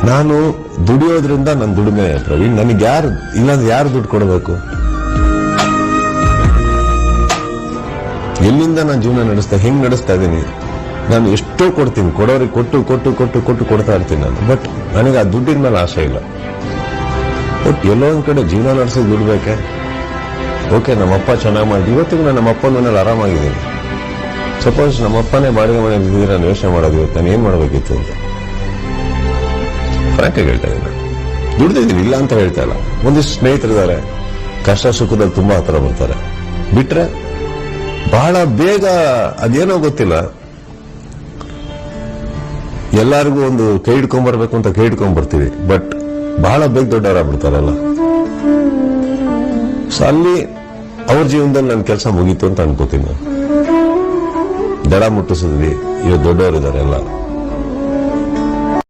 ನಾನು ದುಡಿಯೋದ್ರಿಂದ ನನ್ನ ದುಡಿಮೆ ಪ್ರವೀಣ್. ನನಗೆ ಯಾರು ಇಲ್ಲಾಂದ್ರೆ ಯಾರು ದುಡ್ಡು ಕೊಡಬೇಕು? ಎಲ್ಲಿಂದ ನಾನು ಜೀವನ ಹೆಂಗ್ ನಡೆಸ್ತಾ ಇದ್ದೀನಿ? ನಾನು ಎಷ್ಟೋ ಕೊಡ್ತೀನಿ, ಕೊಡೋರಿಗೆ ಕೊಟ್ಟು ಕೊಡ್ತಾ ಇರ್ತೀನಿ ನಾನು. ಬಟ್ ನನಗೆ ಆ ದುಡ್ಡಿನ ಮೇಲೆ ಆಸೆ ಇಲ್ಲ. ಬಟ್ ಎಲ್ಲೋ ಒಂದ್ ಕಡೆ ಜೀವನ ನಡೆಸೋದು ದುಡ್ಬೇಕೆ. ಓಕೆ, ನಮ್ಮಪ್ಪ ಚೆನ್ನಾಗಿ ಮಾಡಿ ಇವತ್ತಿಗೂ ನಾನು ನಮ್ಮಪ್ಪನ ಮನೇಲಿ ಆರಾಮಾಗಿದ್ದೀನಿ. ಸಪೋಸ್ ನಮ್ಮಪ್ಪನೇ ಬಾಡಿಗೆ ಮನೆ ಇದ್ದಿದ್ರೆ ನಾನು ಯೋಚನೆ ಮಾಡೋದು ಇವತ್ತು ನಾನು ಏನ್ ಮಾಡ್ಬೇಕಿತ್ತು ಅಂತ ಫ್ರಾಂಕ್ ಆಗಿ ಹೇಳ್ತಾ ಇದ್ದೀನಿ. ದುಡ್ದಿದ್ದೀನಿ, ಇಲ್ಲ ಅಂತ ಹೇಳ್ತಾ ಇಲ್ಲ. ಒಂದಿಷ್ಟು ಸ್ನೇಹಿತರಿದ್ದಾರೆ, ಕಷ್ಟ ಸುಖದಲ್ಲಿ ತುಂಬಾ ಹತ್ರ ಬರ್ತಾರೆ. ಬಿಟ್ರೆ ಬಹಳ ಬೇಗ ಅದೇನೋ ಗೊತ್ತಿಲ್ಲ, ಎಲ್ಲರಿಗೂ ಒಂದು ಕೈ ಹಿಡ್ಕೊಂಡ್ಬರ್ಬೇಕು ಅಂತ ಕೈ ಹಿಡ್ಕೊಂಡ್ಬರ್ತೀವಿ. ಬಟ್ ಬಹಳ ಬೇಗ ದೊಡ್ಡವರಾಗ್ಬಿಡ್ತಾರಲ್ಲ. ಸೊ ಅಲ್ಲಿ ಅವ್ರ ಜೀವನದಲ್ಲಿ ನನ್ನ ಕೆಲಸ ಮುಗೀತು ಅಂತ ಅನ್ಕೋತೀನಿ. ದಡ ಮುಟ್ಟಿಸಿದ್ವಿ, ಇವತ್ತು ದೊಡ್ಡವರಿದ್ದಾರೆ ಎಲ್ಲ.